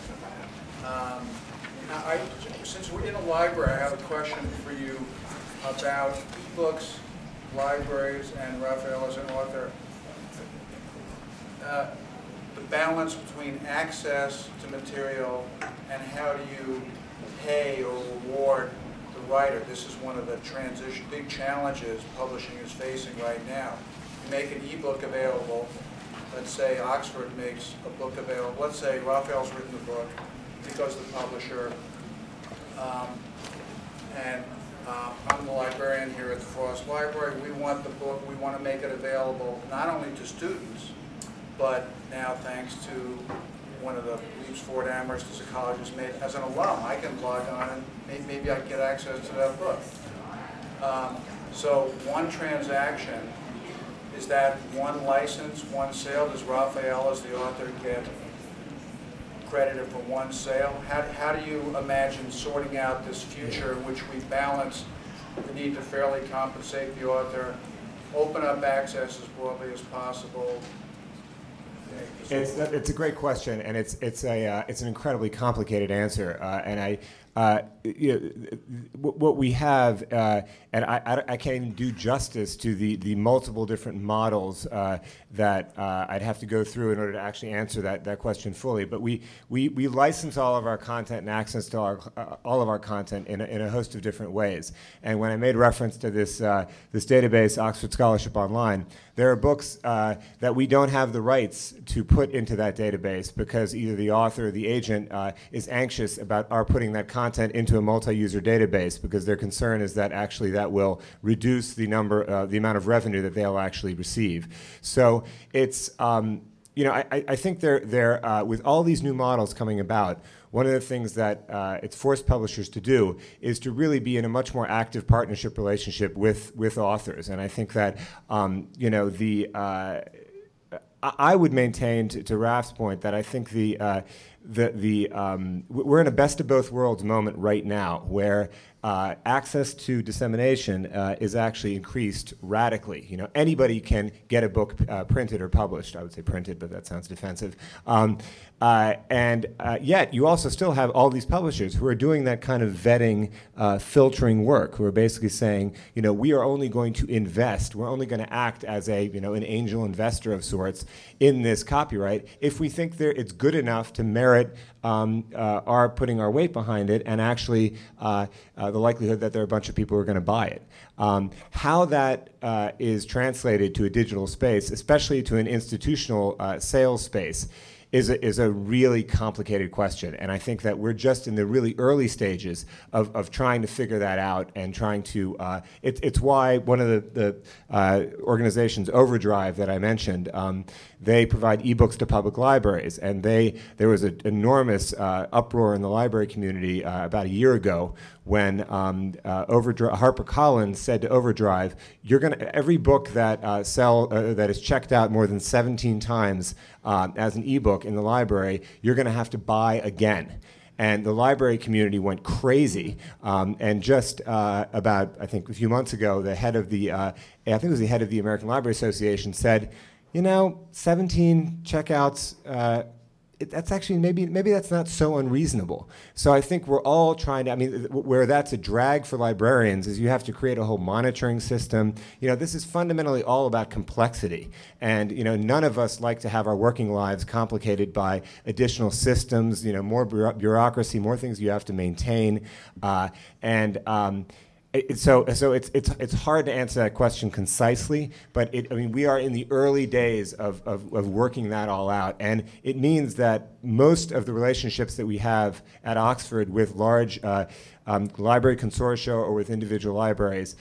Since we're in a library, I have a question for you about books, libraries, and Rafael as an author. The balance between access to material and how do you pay or reward the writer. This is one of the big challenges publishing is facing right now. You make an ebook available. Let's say Oxford makes a book available. Let's say Rafael's written a book. He goes to the publisher. I'm the librarian here at the Frost Library. We want the book. We want to make it available not only to students, but now thanks to one of the Leaps Ford Amherst as a college has made, as an alum, I can log on and maybe I can get access to that book. So one transaction, is that one license, one sale? Does Rafael as the author get credited for one sale? How do you imagine sorting out this future in which we balance the need to fairly compensate the author, open up access as broadly as possible? It's a great question, and it's an incredibly complicated answer. And what we have, and I can't even do justice to the multiple different models that I'd have to go through in order to actually answer that question fully. But we license all of our content and access to all of our content in a host of different ways. And when I made reference to this database, Oxford Scholarship Online, there are books that we don't have the rights to put into that database because either the author or the agent is anxious about our putting that content into a multi-user database because their concern is that actually that will reduce the amount of revenue that they'll actually receive. So it's, I think they're with all these new models coming about, one of the things that it's forced publishers to do is to really be in a much more active partnership relationship with authors. And I think that, I would maintain, to Raf's point, that I think we're in a best of both worlds moment right now, where access to dissemination is actually increased radically. Anybody can get a book printed or published. I would say printed, but that sounds defensive. Yet you also still have all these publishers who are doing that kind of vetting, filtering work, who are basically saying, we are only going to invest, we're only going to act as an angel investor of sorts in this copyright if we think it's good enough to merit our putting our weight behind it, and actually the likelihood that there are a bunch of people who are going to buy it. How that is translated to a digital space, especially to an institutional sales space, is a really complicated question. And I think that we're just in the really early stages of trying to figure that out and trying to, it's why one of the organizations, Overdrive, that I mentioned, they provide ebooks to public libraries. And there was an enormous uproar in the library community about a year ago when HarperCollins said to Overdrive, every book that that is checked out more than 17 times as an ebook in the library, you're going to have to buy again. And the library community went crazy. And just about, I think, a few months ago, the head of the, I think it was the head of the American Library Association said, 17 checkouts, that's actually, maybe that's not so unreasonable. So I think we're all trying to, where that's a drag for librarians is you have to create a whole monitoring system. This is fundamentally all about complexity. And, none of us like to have our working lives complicated by additional systems, more bureaucracy, more things you have to maintain. So it's hard to answer that question concisely, but we are in the early days of working that all out, and it means that most of the relationships that we have at Oxford with large library consortia or with individual libraries,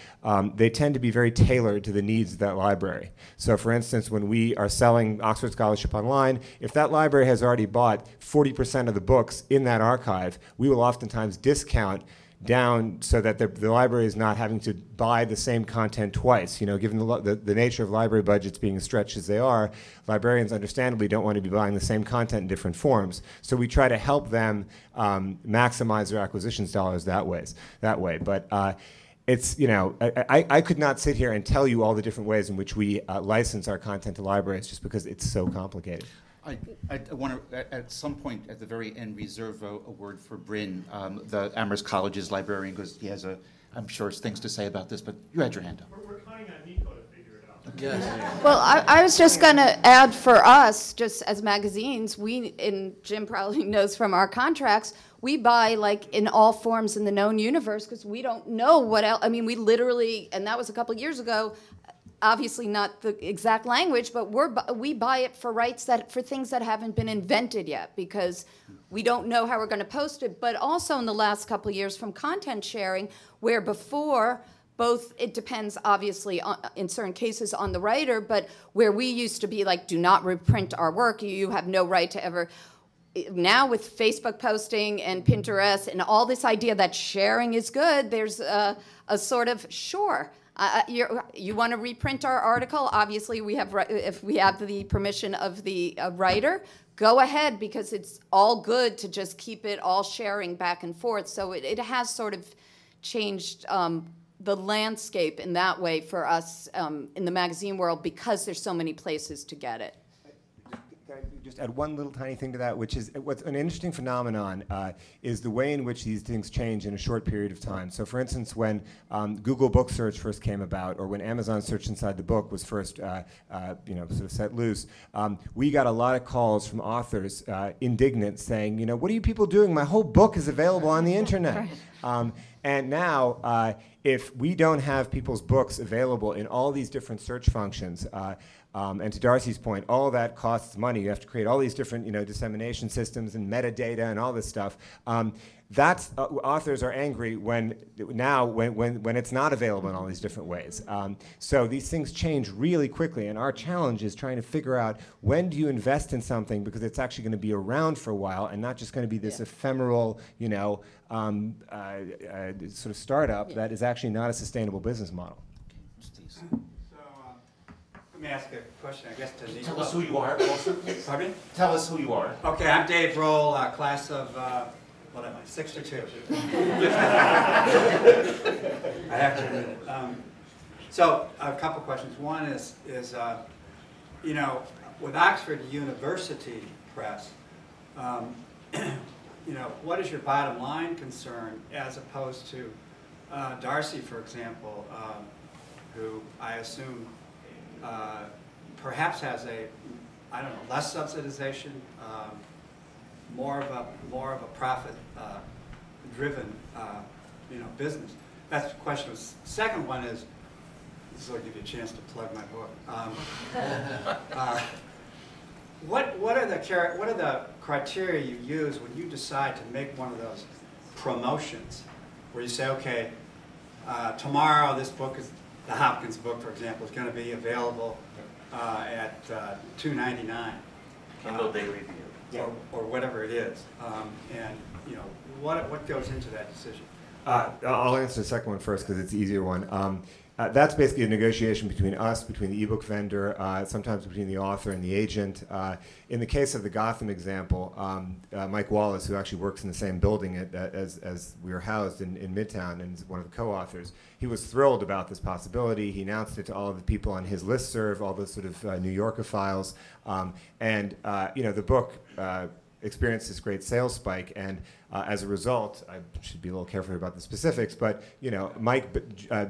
they tend to be very tailored to the needs of that library. So for instance, when we are selling Oxford Scholarship Online, if that library has already bought 40% of the books in that archive, we will oftentimes discount down so that the library is not having to buy the same content twice. Given the nature of library budgets being stretched as they are, librarians understandably don't want to be buying the same content in different forms. So we try to help them maximize their acquisition dollars that way. But it's, I could not sit here and tell you all the different ways in which we license our content to libraries just because it's so complicated. I want to, at some point at the very end, reserve a word for Bryn, the Amherst College's librarian, because he has I'm sure, things to say about this, but you had your hand up. We're counting on Niko to figure it out. Yes. Well, I was just going to add for us, just as magazines, and Jim probably knows from our contracts, we buy in all forms in the known universe because we don't know what else. We literally, and that was a couple of years ago, obviously not the exact language, but we buy it for rights for things that haven't been invented yet because we don't know how we're going to post it. But also in the last couple of years from content sharing, where before both, it depends obviously in certain cases on the writer, but where we used to be do not reprint our work, you have no right to ever. Now with Facebook posting and Pinterest and all this idea that sharing is good, there's a sort of, sure, You want to reprint our article? Obviously, if we have the permission of the writer, go ahead, because it's all good to just keep it all sharing back and forth. So it has sort of changed the landscape in that way for us in the magazine world, because there's so many places to get it. Can I just add one little tiny thing to that, which is what's an interesting phenomenon is the way in which these things change in a short period of time. So, for instance, when Google Book Search first came about, or when Amazon Search Inside the Book was first, sort of set loose, we got a lot of calls from authors, indignant, saying, what are you people doing? My whole book is available on the internet. And now, if we don't have people's books available in all these different search functions, and to Darcy's point, all of that costs money. You have to create all these different, dissemination systems and metadata and all this stuff. Authors are angry when it's not available in all these different ways. So these things change really quickly, and our challenge is trying to figure out, when do you invest in something because it's actually going to be around for a while and not just going to be this ephemeral, sort of startup that is actually not a sustainable business model. Let me ask a question, I guess, to Niko. Tell us who you are also. Pardon me? Tell us who you are. Okay, I'm Dave Roll, class of, what am I, 62. I have to admit it. So, a couple questions. One is with Oxford University Press, what is your bottom line concern as opposed to Darcy, for example, who I assume perhaps has less subsidization, more of a profit-driven, business. That's the question. Second one is, this will give you a chance to plug my book. What are the criteria you use when you decide to make one of those promotions, where you say, okay, tomorrow this book is, the Hopkins book, for example, is going to be available at $2.99. Kindle Daily View. Or whatever it is. And what goes into that decision? I'll answer the second one first because it's the easier one. That's basically a negotiation between us, between the ebook vendor, sometimes between the author and the agent. In the case of the Gotham example, Mike Wallace, who actually works in the same building as we are housed in Midtown and is one of the co-authors, he was thrilled about this possibility. He announced it to all of the people on his listserv, all the sort of New Yorkophiles, and the book experienced this great sales spike, and as a result, I should be a little careful about the specifics, but Mike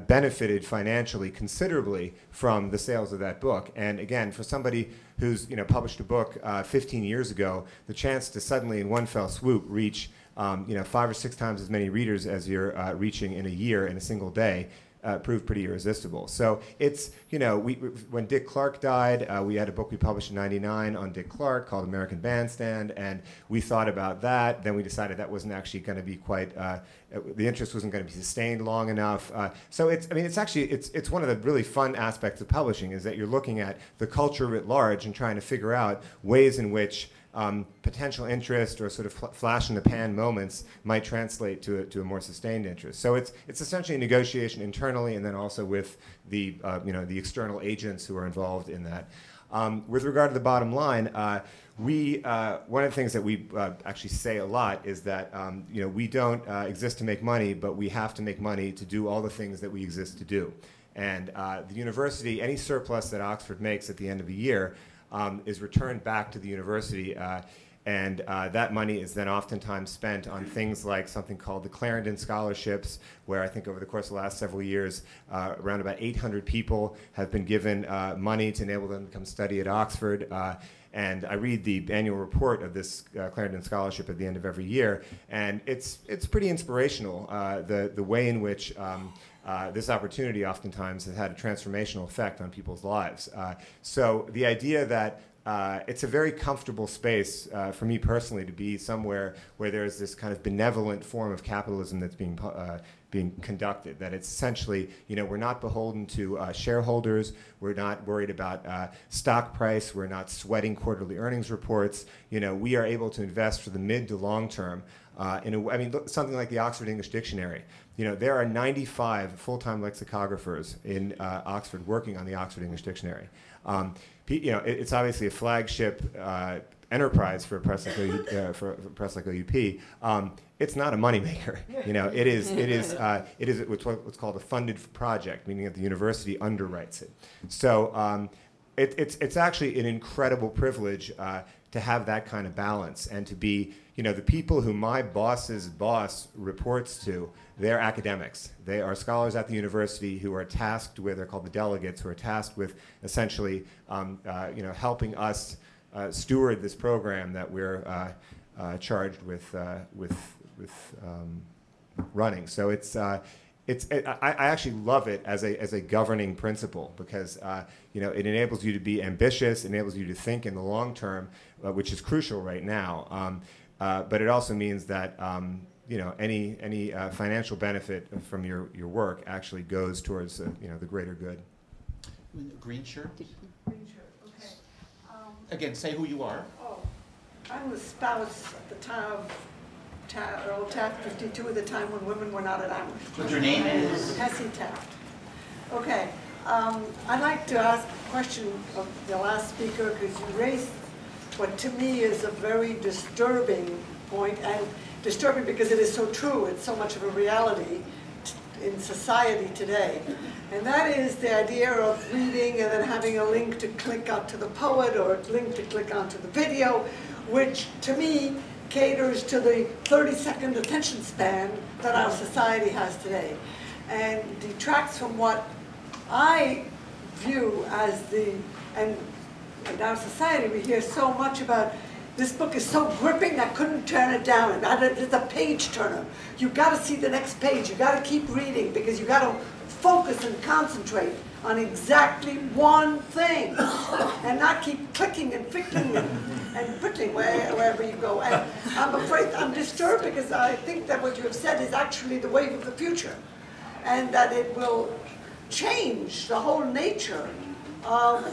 benefited financially considerably from the sales of that book. And again, for somebody who's published a book 15 years ago, the chance to suddenly in one fell swoop reach 5 or 6 times as many readers as you're reaching in a year in a single day proved pretty irresistible. So it's, when Dick Clark died, we had a book we published in '99 on Dick Clark called American Bandstand, and we thought about that. Then we decided that wasn't actually going to be quite, the interest wasn't going to be sustained long enough. So it's one of the really fun aspects of publishing, is that you're looking at the culture writ large and trying to figure out ways in which potential interest or sort of flash in the pan moments might translate to a more sustained interest. So it's essentially a negotiation internally, and then also with the the external agents who are involved in that. With regard to the bottom line, one of the things that we actually say a lot is that we don't exist to make money, but we have to make money to do all the things that we exist to do. And the university, any surplus that Oxford makes at the end of a year, is returned back to the university, and that money is then oftentimes spent on things like something called the Clarendon Scholarships, where I think over the course of the last several years, around about 800 people have been given money to enable them to come study at Oxford. And I read the annual report of this Clarendon Scholarship at the end of every year, and it's pretty inspirational, the way in which this opportunity oftentimes has had a transformational effect on people's lives. So the idea that it's a very comfortable space for me personally to be somewhere where there's this kind of benevolent form of capitalism that's being being conducted. That it's essentially, we're not beholden to shareholders. We're not worried about stock price. We're not sweating quarterly earnings reports. We are able to invest for the mid to long term. Look, something like the Oxford English Dictionary. There are 95 full-time lexicographers in Oxford working on the Oxford English Dictionary. It's obviously a flagship enterprise for a press like OUP. It's not a moneymaker. It is what's called a funded project, meaning that the university underwrites it. So it's actually an incredible privilege to have that kind of balance and to be, the people who my boss's boss reports to, they're academics. They are scholars at the university who are tasked with, they're called the delegates, who are tasked with essentially, helping us steward this program that we're charged with running. So I actually love it as a governing principle because it enables you to be ambitious, enables you to think in the long term, which is crucial right now. But it also means that any financial benefit from your work actually goes towards the greater good. Green shirt. Green shirt, okay. Again, say who you are. Oh, I'm the spouse at the time of Earl Taft, 52, at the time when women were not at Amherst. But your name is? Tessie Taft. Okay, I'd like to ask a question of the last speaker because you raised what to me is a very disturbing point, and disturbing because it is so true, it's so much of a reality in society today. And that is the idea of reading and then having a link to click onto the poet or a link to click onto the video, which to me caters to the 30-second attention span that our society has today and detracts from what I view as and in our society we hear so much about this book is so gripping I couldn't turn it down. It's a page turner. You got to see the next page. You got to keep reading because you got to focus and concentrate on exactly one thing and not keep clicking and ficking and putting wherever you go. And I'm afraid I'm disturbed because I think that what you have said is actually the wave of the future and that it will change the whole nature of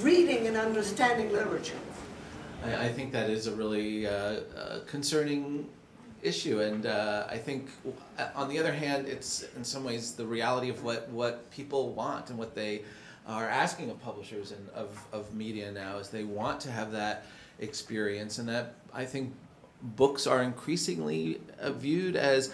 reading and understanding literature. I think that is a really concerning issue, and I think, on the other hand, it's in some ways the reality of what people want and what they are asking of publishers and of media now is they want to have that experience, and that I think books are increasingly viewed as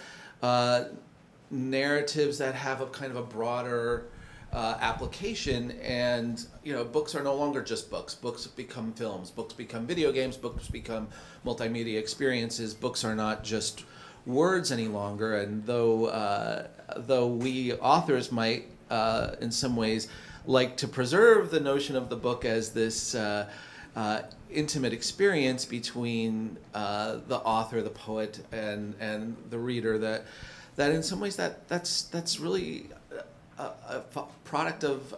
narratives that have a kind of a broader application, and books are no longer just books. Books become films, books become video games, books become multimedia experiences. Books are not just words any longer, and though we authors might in some ways like to preserve the notion of the book as this intimate experience between the author, the poet, and the reader, that in some ways that's really a product of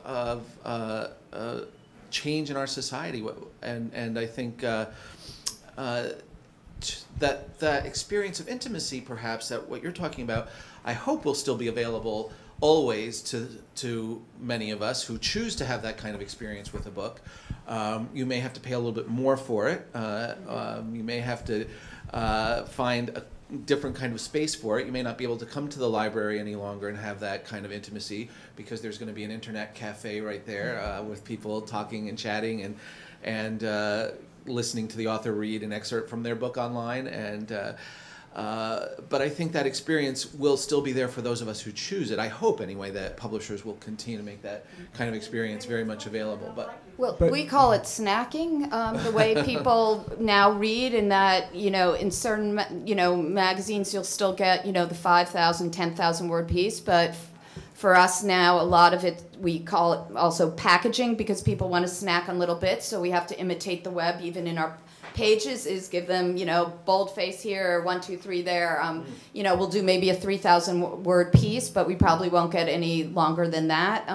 change in our society, and I think that the experience of intimacy, perhaps, that what you're talking about, I hope will still be available always to many of us who choose to have that kind of experience with a book. You may have to pay a little bit more for it. You may have to find a different kind of space for it. You may not be able to come to the library any longer and have that kind of intimacy because there's going to be an internet cafe right there with people talking and chatting and listening to the author read an excerpt from their book online. But I think that experience will still be there for those of us who choose it. I hope, anyway, that publishers will continue to make that kind of experience very much available. Well, we call it snacking, the way people now read, in that, in certain, magazines you'll still get, the 5,000, 10,000 word piece, but for us now, a lot of it, we call it also packaging because people want to snack on little bits, so we have to imitate the web even in our pages, is give them, boldface here, 1, 2, 3 there. We'll do maybe a 3,000 word piece, but we probably won't get any longer than that.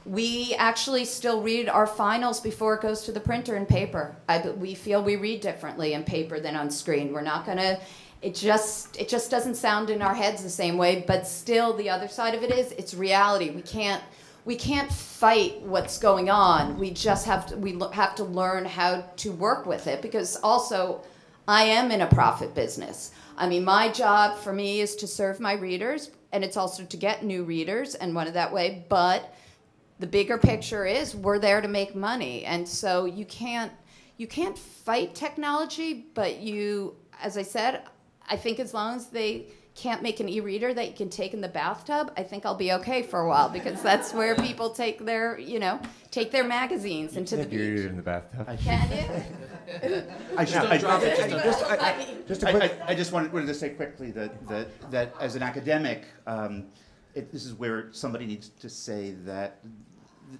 We actually still read our finals before it goes to the printer in paper. We feel we read differently in paper than on screen. We're not going to It just doesn't sound in our heads the same way. But still, the other side of it is it's reality. We can't fight what's going on. We just have to learn how to work with it, because also I am in a profit business. I mean, my job for me is to serve my readers, and it's also to get new readers and run it that way. But the bigger picture is we're there to make money, and so you can't fight technology. But you, as I said, I think as long as they can't make an e-reader that you can take in the bathtub, I think I'll be okay for a while, because that's where people take their magazines into the beach. E-reader in the bathtub. Can you? I just wanted to say quickly that as an academic, this is where somebody needs to say that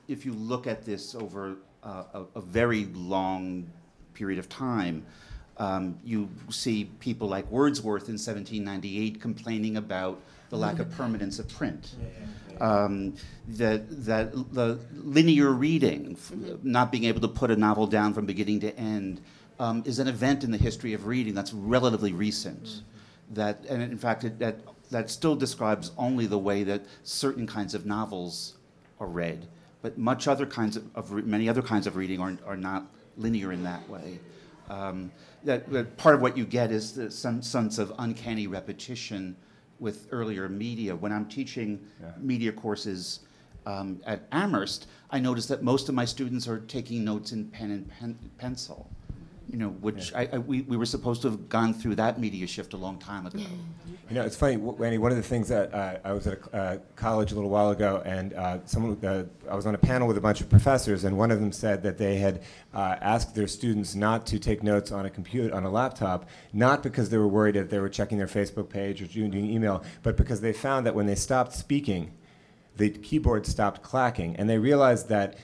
if you look at this over a very long period of time, you see people like Wordsworth in 1798 complaining about the lack of permanence of print. That the linear reading, not being able to put a novel down from beginning to end, is an event in the history of reading that's relatively recent. And in fact, that still describes only the way that certain kinds of novels are read, but many other kinds of reading are not linear in that way. That part of what you get is some sense of uncanny repetition with earlier media. When I'm teaching media courses at Amherst, I notice that most of my students are taking notes in pen and pencil, which we were supposed to have gone through that media shift a long time ago. It's funny, Wendy, one of the things that I was at a college a little while ago, and I was on a panel with a bunch of professors, and one of them said that they had asked their students not to take notes on a laptop, not because they were worried that they were checking their Facebook page or doing email, but because they found that when they stopped speaking, the keyboard stopped clacking, and they realized that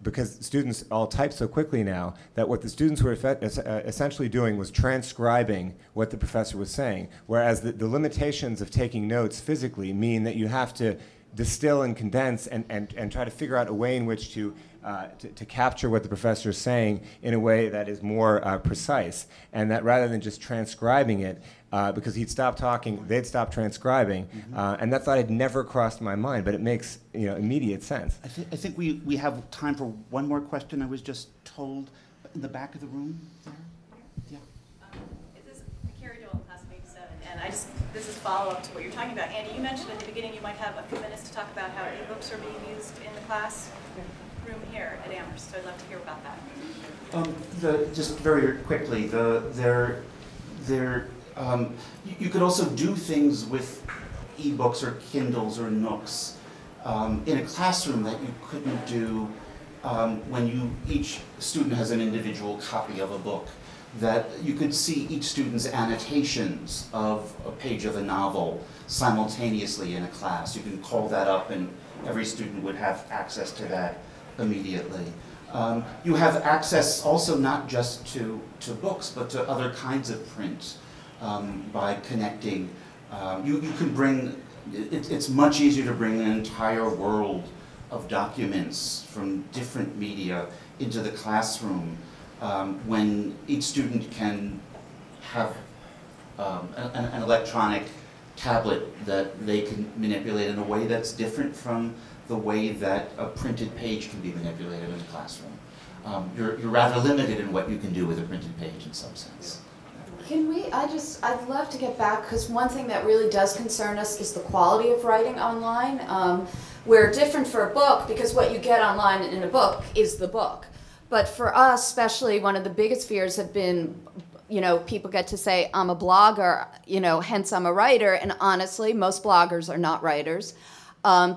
because students all type so quickly now, that what the students were essentially doing was transcribing what the professor was saying, whereas the limitations of taking notes physically mean that you have to distill and condense and try to figure out a way in which to capture what the professor is saying in a way that is more precise, and that rather than just transcribing it, because he'd stopped talking, they'd stopped transcribing, and that thought had never crossed my mind, but it makes immediate sense. I think we have time for one more question. I was just told in the back of the room there. Yeah. This is Carrie Dole, class of 87, and this is follow-up to what you're talking about. Andy, you mentioned at the beginning you might have a few minutes to talk about how ebooks are being used in the class room here at Amherst, so I'd love to hear about that. Just very quickly, you could also do things with ebooks or Kindles or Nooks in a classroom that you couldn't do when each student has an individual copy of a book. That you could see each student's annotations of a page of a novel simultaneously in a class. You can call that up and every student would have access to that immediately. You have access also not just to books, but to other kinds of print by connecting. You can bring, it's much easier to bring an entire world of documents from different media into the classroom when each student can have an electronic tablet that they can manipulate in a way that's different from the way that a printed page can be manipulated in the classroom. You're rather limited in what you can do with a printed page in some sense. I'd love to get back, because one thing that really does concern us is the quality of writing online. We're different for a book, because what you get online in a book is the book. But for us, especially, one of the biggest fears have been, people get to say, I'm a blogger, hence I'm a writer, and honestly, most bloggers are not writers.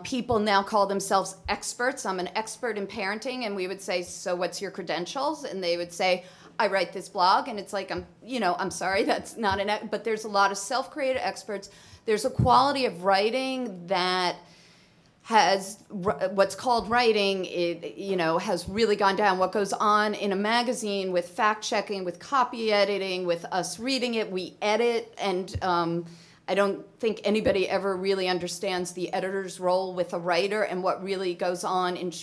People now call themselves experts. I'm an expert in parenting, and we would say, so what's your credentials? And they would say, I write this blog, and it's like, I'm sorry, that's not but there's a lot of self-created experts. There's a quality of writing that has, what's called writing, has really gone down. What goes on in a magazine with fact-checking, with copy editing, with us reading it, we edit, and I don't think anybody ever really understands the editor's role with a writer and what really goes on in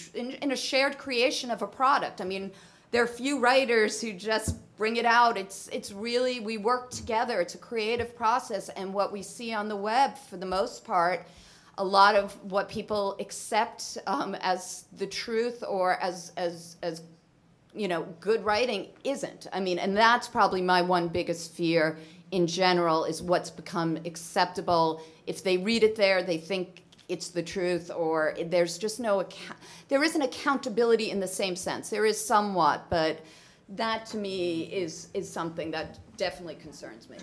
a shared creation of a product. I mean, there are few writers who just bring it out. It's really, we work together. It's a creative process, and what we see on the web, for the most part, a lot of what people accept as the truth or as you know, good writing isn't. I mean, and that's probably my one biggest fear in general, is what's become acceptable. If they read it there, they think it's the truth, or there's just no there isn't accountability in the same sense. There is somewhat, but that to me is something that definitely concerns me.